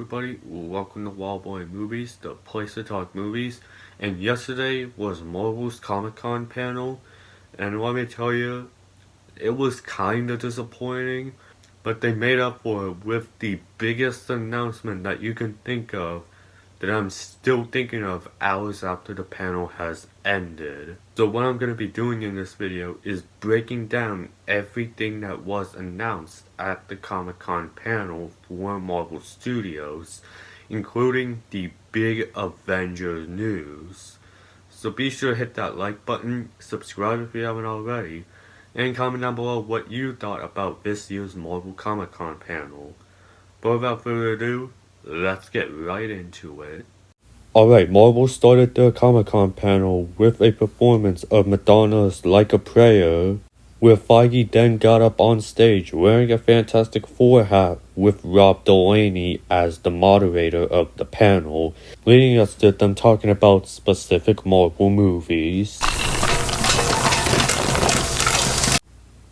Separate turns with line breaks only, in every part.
everybody, welcome to Wildboy Movies, the place to talk movies. And yesterday was Marvel's Comic-Con panel, and let me tell you, it was kinda disappointing, but they made up for it with the biggest announcement that you can think of that I'm still thinking of hours after the panel has ended. So what I'm going to be doing in this video is breaking down everything that was announced at the Comic-Con panel for Marvel Studios, including the big Avengers news. So be sure to hit that like button, subscribe if you haven't already, and comment down below what you thought about this year's Marvel Comic-Con panel. But without further ado, let's get right into it. Alright, Marvel started their Comic-Con panel with a performance of Madonna's Like a Prayer, where Feige then got up on stage wearing a Fantastic Four hat with Rob Delaney as the moderator of the panel, leading us to them talking about specific Marvel movies.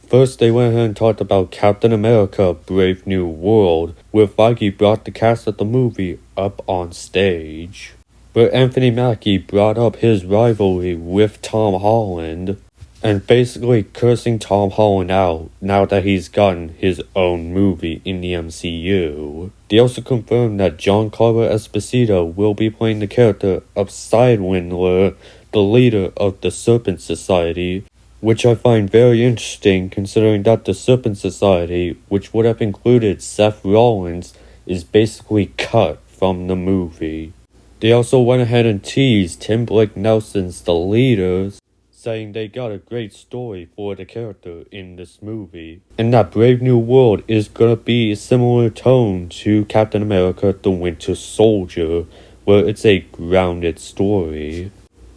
First, they went ahead and talked about Captain America Brave New World, where Feige brought the cast of the movie up on stage, where Anthony Mackie brought up his rivalry with Tom Holland, and basically cursing Tom Holland out now that he's gotten his own movie in the MCU. They also confirmed that Giancarlo Esposito will be playing the character of Sidewinder, the leader of the Serpent Society, which I find very interesting considering that the Serpent Society, which would have included Seth Rollins, is basically cut from the movie. They also went ahead and teased Tim Blake Nelson's The Leaders, saying they got a great story for the character in this movie, and that Brave New World is gonna be a similar tone to Captain America The Winter Soldier, where it's a grounded story.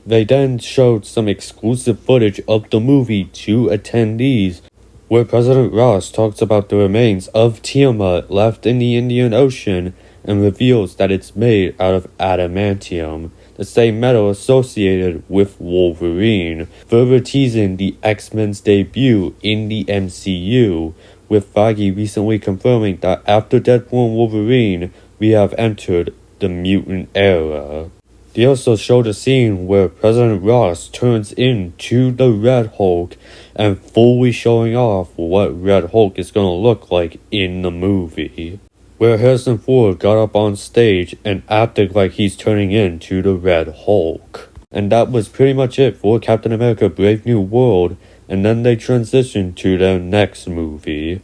They then showed some exclusive footage of the movie to attendees, where President Ross talks about the remains of Tiamat left in the Indian Ocean and reveals that it's made out of adamantium, the same metal associated with Wolverine, further teasing the X-Men's debut in the MCU, with Feige recently confirming that after Deadpool and Wolverine, we have entered the mutant era. They also showed a scene where President Ross turns into the Red Hulk and fully showing off what Red Hulk is going to look like in the movie, where Harrison Ford got up on stage and acted like he's turning into the Red Hulk. And that was pretty much it for Captain America Brave New World, and then they transitioned to their next movie.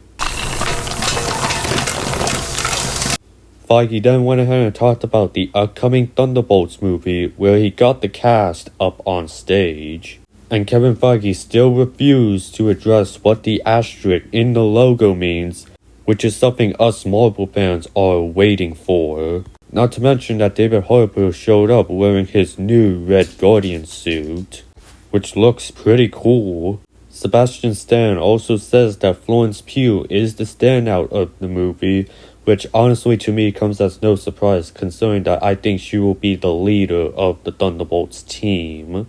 Feige then went ahead and talked about the upcoming Thunderbolts movie, where he got the cast up on stage. And Kevin Feige still refused to address what the asterisk in the logo means, which is something us Marvel fans are waiting for. Not to mention that David Harbour showed up wearing his new Red Guardian suit, which looks pretty cool. Sebastian Stan also says that Florence Pugh is the standout of the movie, which honestly to me comes as no surprise considering that I think she will be the leader of the Thunderbolts team.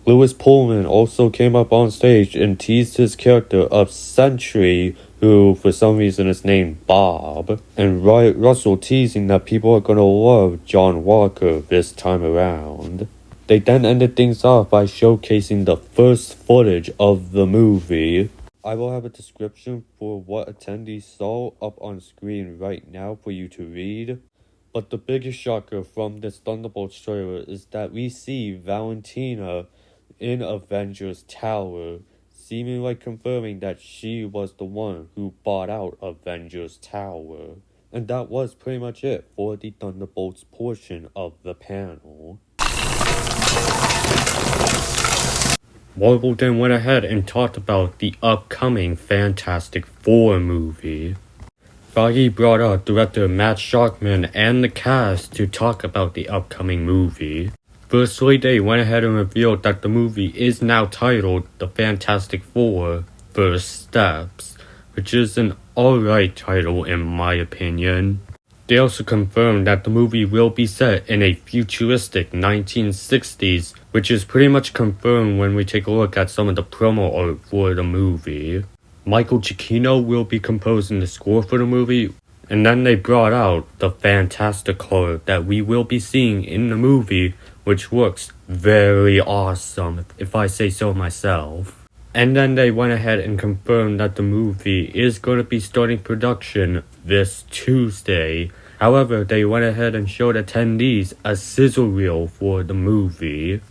Louis Pullman also came up on stage and teased his character of Sentry, who for some reason is named Bob, and Riot Russell teasing that people are gonna love John Walker this time around. They then ended things off by showcasing the first footage of the movie. I will have a description for what attendees saw up on screen right now for you to read, but the biggest shocker from this Thunderbolts trailer is that we see Valentina in Avengers Tower, seemingly confirming that she was the one who bought out Avengers Tower. And that was pretty much it for the Thunderbolts portion of the panel. Marvel then went ahead and talked about the upcoming Fantastic Four movie. Feige brought out director Matt Shakman and the cast to talk about the upcoming movie. Firstly, they went ahead and revealed that the movie is now titled The Fantastic Four: First Steps, which is an alright title in my opinion. They also confirmed that the movie will be set in a futuristic 1960s, which is pretty much confirmed when we take a look at some of the promo art for the movie. Michael Giacchino will be composing the score for the movie, And then they brought out the Fantastic color that we will be seeing in the movie, which looks very awesome, if I say so myself. And then they went ahead and confirmed that the movie is going to be starting production this Tuesday. However, they went ahead and showed attendees a sizzle reel for the movie.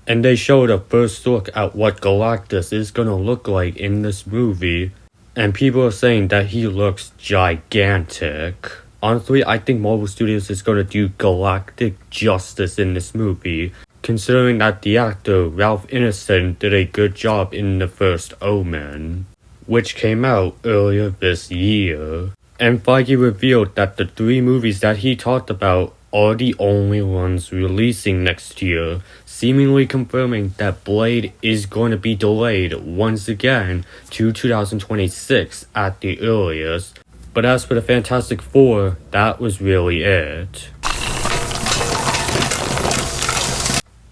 And they showed a first look at what Galactus is going to look like in this movie. And people are saying that he looks gigantic. Honestly, I think Marvel Studios is going to do galactic justice in this movie, considering that the actor Ralph Ineson did a good job in the first Omen, which came out earlier this year. And Feige revealed that the 3 movies that he talked about are the only ones releasing next year, seemingly confirming that Blade is going to be delayed once again to 2026 at the earliest. But as for the Fantastic Four, that was really it.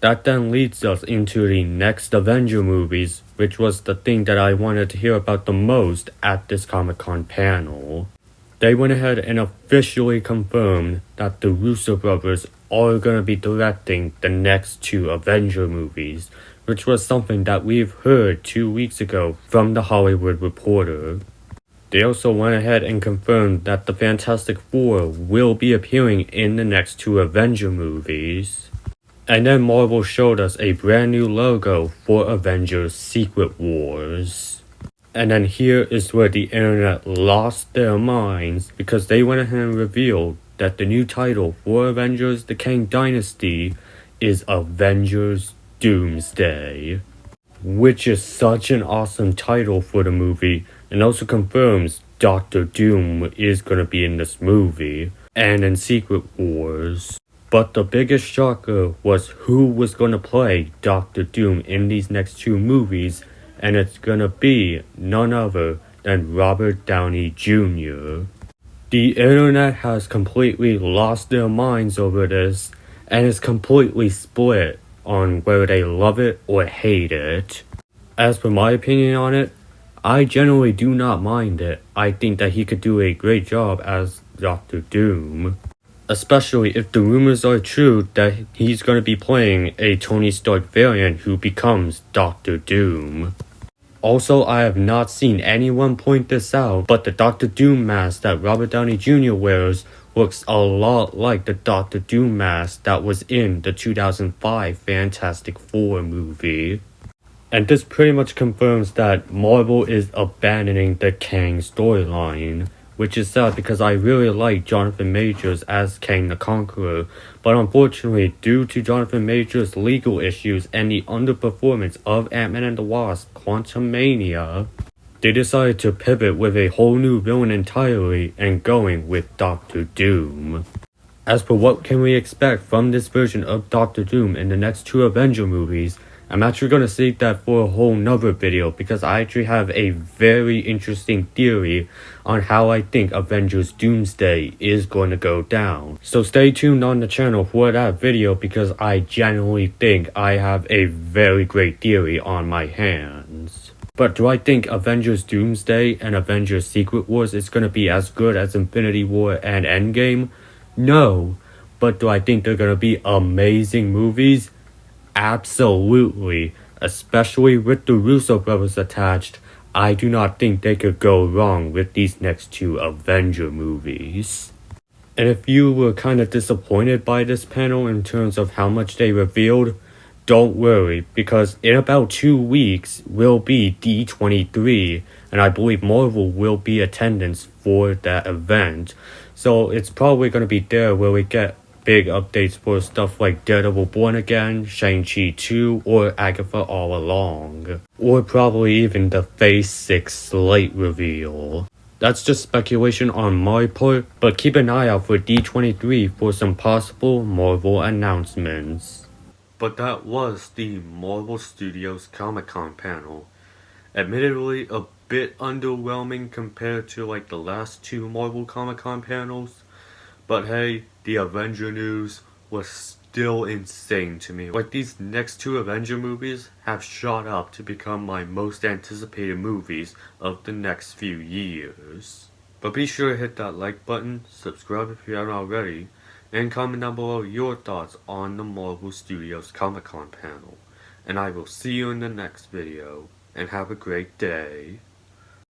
That then leads us into the next Avenger movies, which was the thing that I wanted to hear about the most at this Comic-Con panel. They went ahead and officially confirmed that the Russo brothers are going to be directing the next 2 Avenger movies, which was something that we've heard 2 weeks ago from The Hollywood Reporter. They also went ahead and confirmed that the Fantastic Four will be appearing in the next 2 Avenger movies. And then Marvel showed us a brand new logo for Avengers Secret Wars. And then here is where the internet lost their minds, because they went ahead and revealed that the new title for Avengers The Kang Dynasty is Avengers Doomsday, which is such an awesome title for the movie, and also confirms Doctor Doom is going to be in this movie and in Secret Wars. But the biggest shocker was who was going to play Doctor Doom in these next 2 movies, and it's gonna be none other than Robert Downey Jr. The internet has completely lost their minds over this, and is completely split on whether they love it or hate it. As for my opinion on it, I generally do not mind it. I think that he could do a great job as Doctor Doom. Especially if the rumors are true that he's gonna be playing a Tony Stark variant who becomes Doctor Doom. Also, I have not seen anyone point this out, but the Doctor Doom mask that Robert Downey Jr. wears looks a lot like the Doctor Doom mask that was in the 2005 Fantastic Four movie. And this pretty much confirms that Marvel is abandoning the Kang storyline, which is sad because I really like Jonathan Majors as Kang the Conqueror, but unfortunately, due to Jonathan Majors' legal issues and the underperformance of Ant-Man and the Wasp: Quantumania, they decided to pivot with a whole new villain entirely and going with Doctor Doom. As for what can we expect from this version of Doctor Doom in the next 2 Avenger movies, I'm actually going to save that for a whole nother video, because I actually have a very interesting theory on how I think Avengers Doomsday is going to go down. So stay tuned on the channel for that video, because I genuinely think I have a very great theory on my hands. But do I think Avengers Doomsday and Avengers Secret Wars is going to be as good as Infinity War and Endgame? No. But do I think they're going to be amazing movies? Absolutely, especially with the Russo brothers attached. I do not think they could go wrong with these next 2 Avenger movies. And if you were kind of disappointed by this panel in terms of how much they revealed, don't worry, because in about 2 weeks will be D23, and I believe Marvel will be attendance for that event. So it's probably going to be there where we get big updates for stuff like Daredevil Born Again, Shang-Chi 2, or Agatha All Along. Or probably even the Phase 6 slate reveal. That's just speculation on my part, but keep an eye out for D23 for some possible Marvel announcements. But that was the Marvel Studios Comic-Con panel. Admittedly, a bit underwhelming compared to like the last 2 Marvel Comic-Con panels. But hey, the Avenger news was still insane to me. Like, these next 2 Avenger movies have shot up to become my most anticipated movies of the next few years. But be sure to hit that like button, subscribe if you haven't already, and comment down below your thoughts on the Marvel Studios Comic Con panel. And I will see you in the next video, and have a great day.